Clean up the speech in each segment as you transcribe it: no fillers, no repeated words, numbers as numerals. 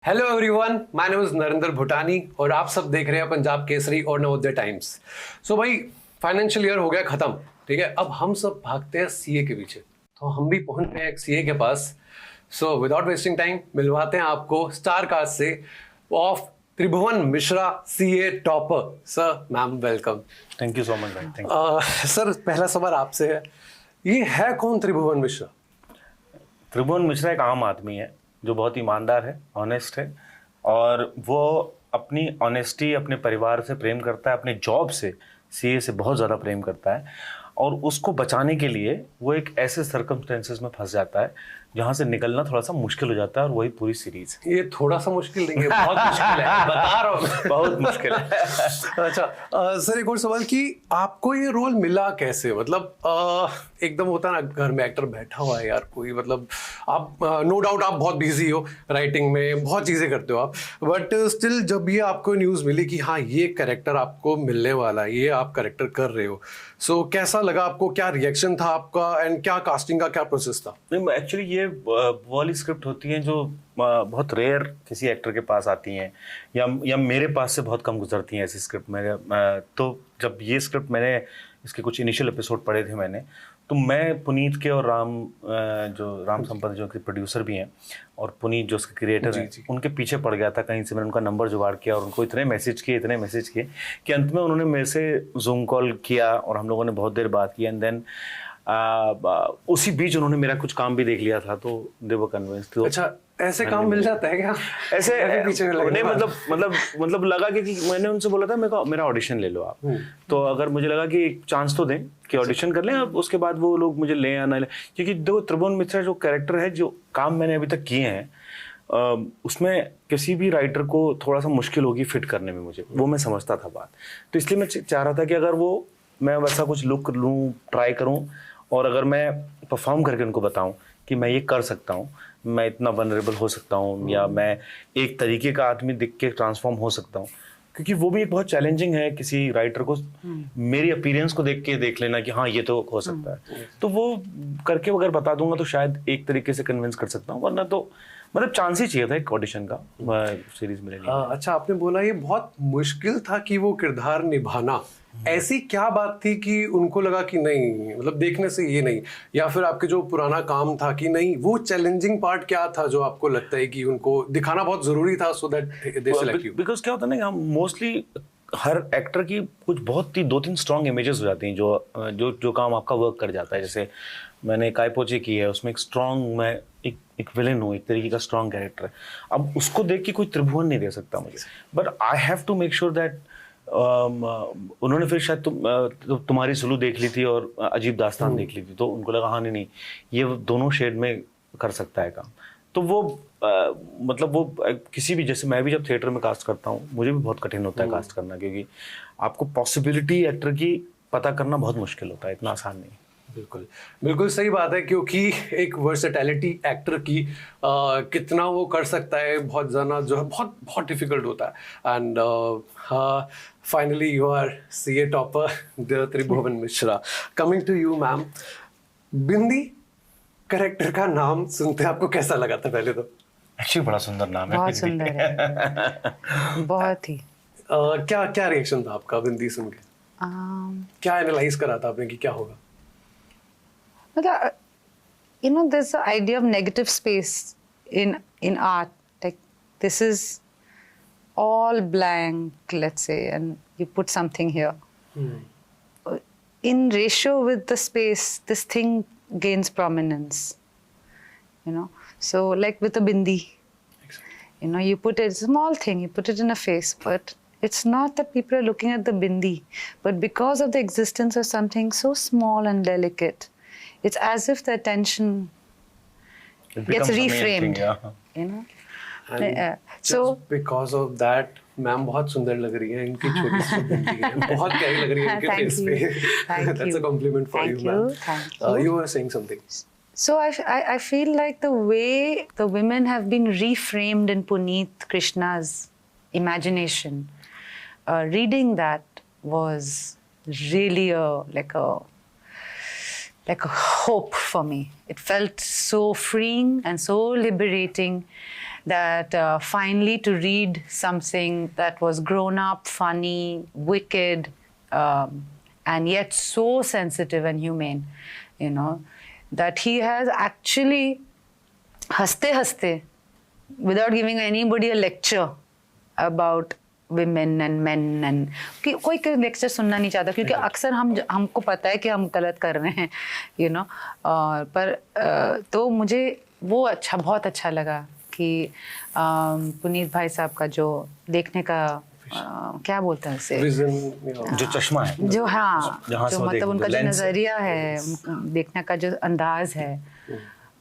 Hello everyone, my name is Narendra Bhutani और आप सब देख रहे हैं पंजाब केसरी और नवोदय टाइम्स। सो भाई, फाइनेंशियल ईयर हो गया खत्म, ठीक है। अब हम सब भागते हैं सीए के पीछे, तो हम भी पहुंचते हैं एक सीए के पास। सो विदाउट वेस्टिंग टाइम मिलवाते हैं आपको स्टार कास्ट से of Tribhuvan Mishra, CA topper. Sir, ma'am, welcome. Thank you so much भाई, थैंक यू। सर, पहला सवाल आपसे है, ये है कौन त्रिभुवन मिश्रा? त्रिभुवन मिश्रा एक आम आदमी है जो बहुत ईमानदार है, ऑनेस्ट है, और वो अपनी ऑनेस्टी, अपने परिवार से प्रेम करता है, अपने जॉब से, सीए से बहुत ज़्यादा प्रेम करता है, और उसको बचाने के लिए वो एक ऐसे सर्कमस्टेंसेस में फंस जाता है जहाँ से निकलना थोड़ा सा मुश्किल हो जाता है, और वही पूरी सीरीज है। ये थोड़ा सा मुश्किल नहीं है, बहुत मुश्किल है, बता रहा हूँ। बहुत मुश्किल है। अच्छा, सर, एक और सवाल कि आपको ये रोल मिला कैसे? मतलब एकदम होता है ना, घर में एक्टर बैठा हुआ है यार कोई, मतलब आप नो डाउट आप बहुत बिजी हो, राइटिंग में बहुत चीज़ें करते हो आप, बट स्टिल जब ये आपको न्यूज़ मिली कि हाँ ये कैरेक्टर आपको मिलने वाला है, ये आप कैरेक्टर कर रहे हो, सो कैसा लगा आपको? क्या रिएक्शन था आपका एंड क्या कास्टिंग का क्या प्रोसेस था? नहीं, एक्चुअली ये वो वाली स्क्रिप्ट होती है जो बहुत रेयर किसी एक्टर के पास आती हैं, या मेरे पास से बहुत कम गुजरती हैं ऐसी स्क्रिप्ट। तो जब ये स्क्रिप्ट मैंने इसके कुछ इनिशियल एपिसोड पढ़े थे मैंने, तो मैं पुनीत के और राम संपत जो कि प्रोड्यूसर भी हैं, और पुनीत जो उसके क्रिएटर हैं, उनके पीछे पड़ गया था। कहीं से मैंने उनका नंबर जुगाड़ किया और उनको इतने मैसेज किए कि अंत में उन्होंने मेरे से जूम कॉल किया और हम लोगों ने बहुत देर बात की, एंड देन उसी बीच उन्होंने मेरा कुछ काम भी देख लिया था, तो दे वर कन्विंस्ड। तो अच्छा, ऐसे काम मिल जाता है क्या? ऐसे पीछे नहीं, मतलब लगा कि मैंने उनसे बोला था मेरा ऑडिशन ले लो आप, तो अगर मुझे लगा कि एक चांस तो दें कि ऑडिशन कर लें, अब उसके बाद वो लोग मुझे ले या ना ले, क्योंकि देखो त्रिभुवन मिश्रा जो कैरेक्टर है, जो काम मैंने अभी तक किए हैं, उसमें किसी भी राइटर को थोड़ा सा मुश्किल होगी फिट करने में, मुझे वो मैं समझता था बात। तो इसलिए मैं चाह रहा था कि अगर मैं वैसा कुछ लुक लूँ, ट्राई करूँ, और अगर मैं परफॉर्म करके उनको बताऊं कि मैं ये कर सकता हूं, मैं इतना वनरेबल हो सकता हूं, या मैं एक तरीके का आदमी दिख के ट्रांसफॉर्म हो सकता हूं, क्योंकि वो भी एक बहुत चैलेंजिंग है किसी राइटर को मेरी अपीयरेंस को देख लेना कि हाँ ये तो हो सकता है। तो वो करके अगर बता दूंगा तो शायद एक तरीके से कन्विंस कर सकता हूँ, वरना तो मतलब चांस ही चाहिए था एक ऑडिशन का सीरीज में लेने। अच्छा, आपने बोला ये बहुत मुश्किल था कि वो किरदार निभाना, ऐसी क्या बात थी कि उनको लगा कि नहीं, मतलब देखने से ये नहीं, या फिर आपके जो पुराना काम था कि नहीं, वो चैलेंजिंग पार्ट क्या था जो आपको लगता है कि उनको दिखाना बहुत जरूरी था so that they select you? Because क्या होता है ना, हम मोस्टली हर एक्टर की कुछ बहुत ही 2-3 स्ट्रॉन्ग इमेजेस हो जाती हैं जो काम आपका वर्क कर जाता है। जैसे मैंने कायपोचे की है, उसमें एक स्ट्रॉन्ग, मैं एक विलेन हूँ, एक तरीके का स्ट्रॉन्ग कैरेक्टर है। अब उसको देख के कोई त्रिभुवन नहीं दे सकता मुझे, but I have to make sure that उन्होंने फिर शायद तुम्हारी सुलू देख ली थी और अजीब दास्तान देख ली थी, तो उनको लगा हाँ नहीं ये दोनों शेड में कर सकता है काम। तो वो मतलब वो किसी भी, जैसे मैं भी जब थिएटर में कास्ट करता हूँ, मुझे भी बहुत कठिन होता है कास्ट करना, क्योंकि आपको पॉसिबिलिटी एक्टर की पता करना बहुत मुश्किल होता है, इतना आसान नहीं। बिल्कुल बिल्कुल सही बात है, क्योंकि एक वर्सेटैलिटी एक्टर की कितना वो कर सकता है, बहुत ज़्यादा जो है बहुत बहुत डिफिकल्ट होता है। And finally you are CA topper Tribhuvan Mishra. Coming to you ma'am, Bindi character का नाम सुनते आपको कैसा लगा था? पहले तो एक्चुअली बड़ा सुंदर नाम है, बहुत सुंदर है, बहुत ही। क्या क्या रिएक्शन था आपका बिंदी सुन के? क्या एनालाइज करा था आपने कि क्या होगा? You know, there's the idea of negative space in art. Like this is all blank, let's say, and you put something here. In ratio with the space, this thing gains prominence. You know, so like with a bindi, you know, you put a small thing, you put it in a face, but it's not that people are looking at the bindi, but because of the existence of something so small and delicate, it's as if the attention gets reframed, you know. So because of that, ma'am बहुत सुंदर लग रही है, इनकी छोटी सी बिंदी है, बहुत प्यारी लग रही है इनके फेस पे। That's a compliment for you, ma'am. Thank you. You were saying something. So I feel like the way the women have been reframed in Puneet Krishna's imagination, reading that was really like a hope for me. It felt so freeing and so liberating that finally to read something that was grown up, funny, wicked, and yet so sensitive and humane, you know, that he has actually, haste, without giving anybody a lecture about women and men and कोई lecture सुनना नहीं चाहता क्योंकि अक्सर हमको पता है कि हम गलत कर रहे हैं, you know, पर तो मुझे वो बहुत अच्छा लगा कि पुनीत भाई साहब का जो देखने का क्या बोलते हैं उसे, जो चश्मा है, जो हाँ, जो मतलब उनका जो नजरिया है, देखने का जो अंदाज है,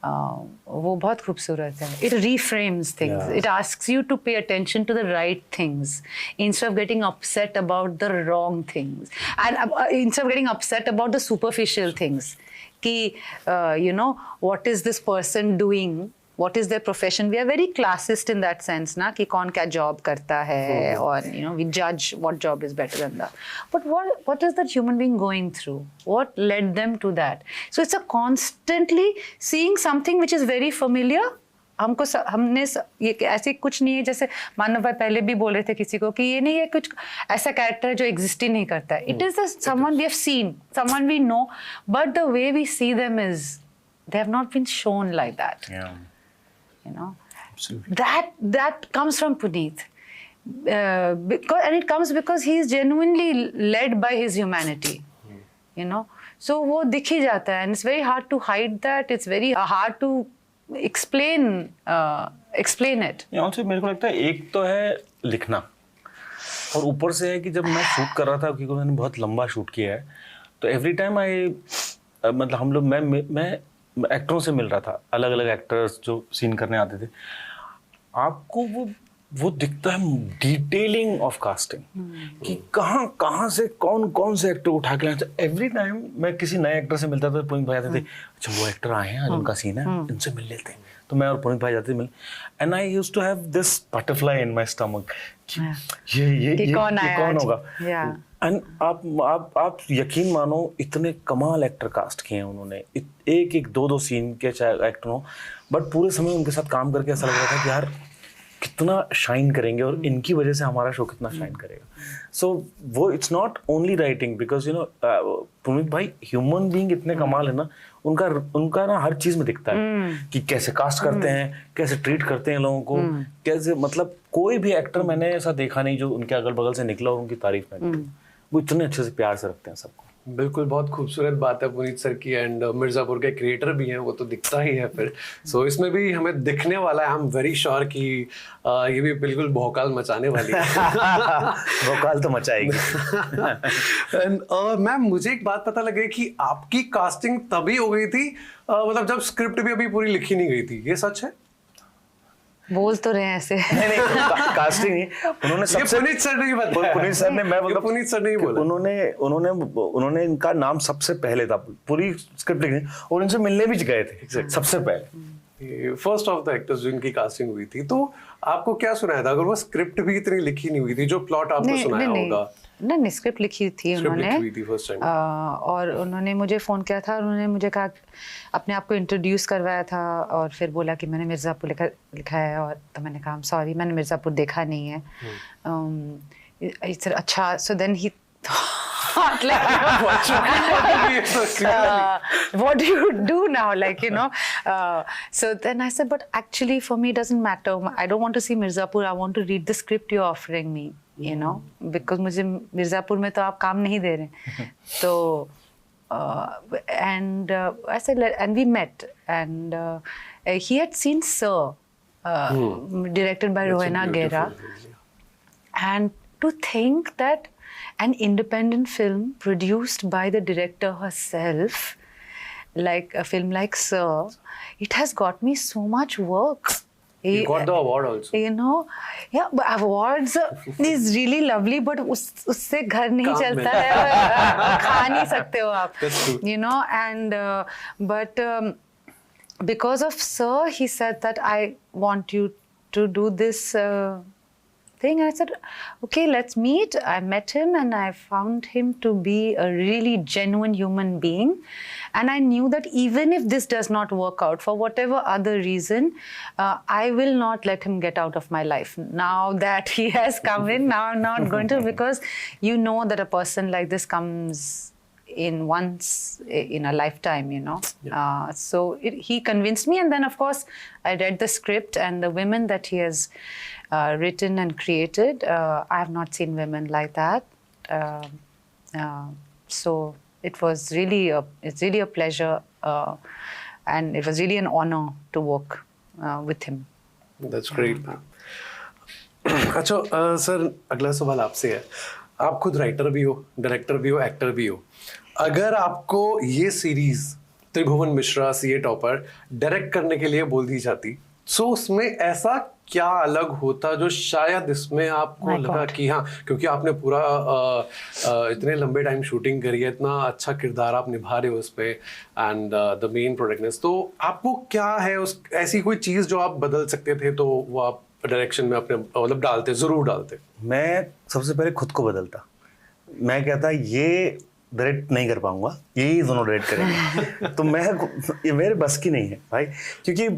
वो बहुत खूबसूरत है. It reframes things. It asks you to pay attention to the right things instead of getting upset about the wrong things, and instead of getting upset about the superficial things. कि you know, what is this person doing? What is their profession? We are very classist in that sense, ना कि कौन क्या job करता है, और you know, we judge what job is better than that. But what is that human being going through? What led them to that? So it's a constantly seeing something which is very familiar. हमने ये ऐसे कुछ नहीं है, जैसे मानव भाई पहले भी बोल रहे थे किसी को कि ये नहीं है कुछ ऐसा कैरेक्टर है जो एग्जिस्ट ही नहीं करता है. It is someone we have seen, someone we know, but the way we see them is they have not been shown like that. Yeah. You know, Absolutely. that comes from Puneet, and it comes because he is genuinely led by his humanity. You know, so वो दिख ही जाता है, and it's very hard to hide that. It's very hard to explain it. Also मेरे को लगता है एक तो है लिखना, और ऊपर से है कि जब मैं शूट कर रहा था, क्योंकि मैंने बहुत लंबा शूट किया है, तो एवरी टाइम मतलब हम लोग मैं एक्टरों से मिल रहा था, अलग अलग एक्टर्स जो सीन करने आते थे, आपको वो दिखता है डिटेलिंग ऑफ कास्टिंग कि कहाँ से कौन से एक्टर उठा के लाए. एवरी टाइम मैं किसी नए एक्टर से मिलता था, पुनीत भाई आते थे, अच्छा वो एक्टर आए हैं आज, उनका सीन है, इनसे मिल लेते हैं. तो मैं और पुनीत भाई जाते मिल, and I used to have this butterfly in my stomach, ये कौन होगा. एंड आप यकीन मानो, इतने कमाल एक्टर कास्ट किए हैं उन्होंने, एक दो सीन के चाहे एक्टर हो, बट पूरे समय उनके साथ काम करके ऐसा लग रहा था कि यार कितना शाइन करेंगे और इनकी वजह से हमारा शो कितना शाइन करेगा. सो वो it's not only writing, because you know Puneet भाई ह्यूमन बीइंग इतने कमाल है ना, उनका ना हर चीज में दिखता है कि कैसे कास्ट करते हैं, कैसे ट्रीट करते हैं लोगों को, कैसे, मतलब कोई भी एक्टर मैंने ऐसा देखा नहीं जो उनके अगल बगल से निकला और उनकी तारीफ में, वो इतने अच्छे से प्यार से रखते हैं सबको. बिल्कुल, बहुत खूबसूरत बात है पुनीत सर की, एंड मिर्जापुर के क्रिएटर भी हैं, वो तो दिखता ही है फिर. सो इसमें भी हमें दिखने वाला है, आई एम वेरी श्योर कि ये भी बिल्कुल भौकाल मचाने वाली है. भौकाल तो मचाएगी. एंड मैम, मुझे एक बात पता लगी कि आपकी कास्टिंग तभी हो गई थी, मतलब जब स्क्रिप्ट भी अभी पूरी लिखी नहीं गई थी, ये सच है? बोल तो रहे हैं ऐसे. नहीं, कास्टिंग नहीं, उन्होंने सबसे, पुनीत सर ने बताया, पुनीत सर ने, मैं मतलब पुनीत सर ने ही बोला, उन्होंने इनका नाम सबसे पहले था, पूरी स्क्रिप्ट लिखने, और इनसे मिलने भी गए थे सबसे पहले. फर्स्ट ऑफ द एक्टर्स जिनकी कास्टिंग हुई थी, तो आपको क्या सुनाया था? अगर वो स्क्रिप्ट भी इतनी लिखी नहीं हुई थी, जो प्लॉट आपको सुनाया होगा? नहीं, स्क्रिप्ट लिखी थी उन्होंने, और उन्होंने मुझे फ़ोन किया था, उन्होंने मुझे कहा, अपने आप को इंट्रोड्यूस करवाया था, और फिर बोला कि मैंने मिर्ज़ापुर लिखा है, और तो मैंने कहा सॉरी, मैंने मिर्ज़ापुर देखा नहीं है. अच्छा, सो देन ही what do you do now, like, you know, so then I said, but actually for me it doesn't matter, I don't want to see Mirzapur, I want to read the script you're offering me, you know, because मुझे मिर्ज़ापुर में तो आप काम नहीं दे रहे. तो and I said, and we met, and he had seen Sir, directed by Rowena Guerra, and to think that an independent film produced by the director herself, like a film like Sir, it has got me so much work. He got the award also. You know, yeah, but awards is really lovely, but उससे घर नहीं चलता है, खा नहीं सकते हो आप. That's true. You know, and but because of Sir, he said that I want you to do this thing. And I said, okay, let's meet. I met him and I found him to be a really genuine human being. And I knew that even if this does not work out for whatever other reason, I will not let him get out of my life. Now that he has come in, now I'm not going to, because you know that a person like this comes in once in a lifetime, you know. So he convinced me, and then of course I read the script and the women that he has written and created. I have not seen women like that. So it's really a pleasure, and it was really an honor to work with him. That's great. अच्छा sir, अगला सवाल आपसे है. आप खुद writer भी हो, director भी हो, एक्टर भी हो. अगर आपको ये सीरीज त्रिभुवन मिश्रा सीए टॉपर डायरेक्ट करने के लिए बोल दी जाती, सो उसमें ऐसा क्या अलग होता जो शायद इसमें आपको लगा कि हाँ, क्योंकि आपने पूरा इतने लंबे टाइम शूटिंग करी है, इतना अच्छा किरदार आप निभा रहे हो उस पे, एंड द मेन प्रोटैगनिस्ट, तो आपको क्या है उस ऐसी कोई चीज जो आप बदल सकते थे तो वो आप डायरेक्शन में अपने मतलब डालते, जरूर डालते? मैं सबसे पहले खुद को बदलता. मैं कहता ये डायरेक्ट नहीं कर पाऊंगा, यही दोनों डायरेक्ट करेंगे. तो ये मेरे बस की नहीं है भाई, क्योंकि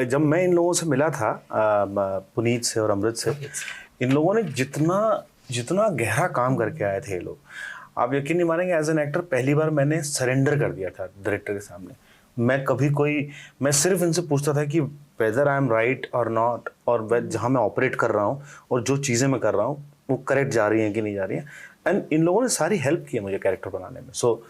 जब मैं इन लोगों से मिला था, पुनीत से और अमृत से, इन लोगों ने जितना गहरा काम करके आए थे ये लोग, आप यकीन नहीं मानेंगे. एज एन एक्टर पहली बार मैंने सरेंडर कर दिया था डायरेक्टर के सामने. मैं सिर्फ इनसे पूछता था कि वेदर आई एम राइट और नॉट, और जहाँ मैं ऑपरेट कर रहा हूँ और जो चीज़ें मैं कर रहा हूँ वो करेक्ट जा रही हैं कि नहीं जा रही हैं. एंड इन लोगों ने सारी हेल्प की है मुझे कैरेक्टर बनाने में. सो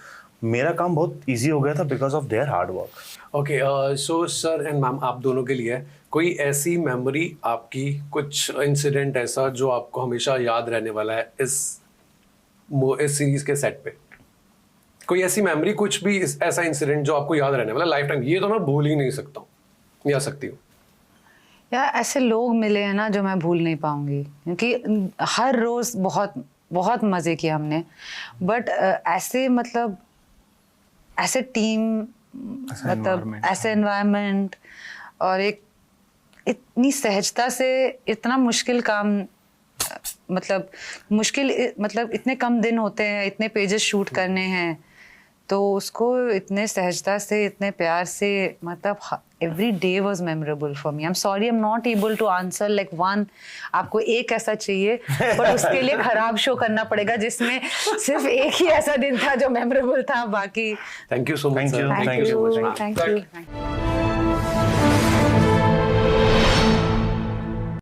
मेरा काम बहुत ईजी हो गया था because of their hard work. Okay, so sir and ma'am, आप दोनों के लिए कोई ऐसी मेमोरी आपकी, कुछ इंसिडेंट ऐसा जो आपको हमेशा याद रहने वाला है इस सीरीज के सेट पे? कोई ऐसी मेमोरी, कुछ भी ऐसा इंसिडेंट जो आपको याद रहने वाला लाइफ टाइम, ये तो मैं भूल ही नहीं सकता हूँ या सकती हूँ? यार ऐसे लोग मिले हैं ना जो मैं भूल नहीं पाऊंगी, क्योंकि हर रोज बहुत बहुत मजे किए हमने. बट ऐसे टीम, मतलब ऐसे एनवायरनमेंट, और एक इतनी सहजता से इतना मुश्किल काम, मतलब इतने कम दिन होते हैं, इतने पेजेस शूट करने हैं, तो उसको इतने सहजता से, इतने प्यार से, मतलब every day was memorable for me. I am sorry, I am not able to answer like one. आपको एक ऐसा चाहिए, बट उसके लिए खराब शो करना पड़ेगा जिसमें सिर्फ एक ही ऐसा दिन था जो मेमोरेबल था. बाकी thank you so much. Thank you.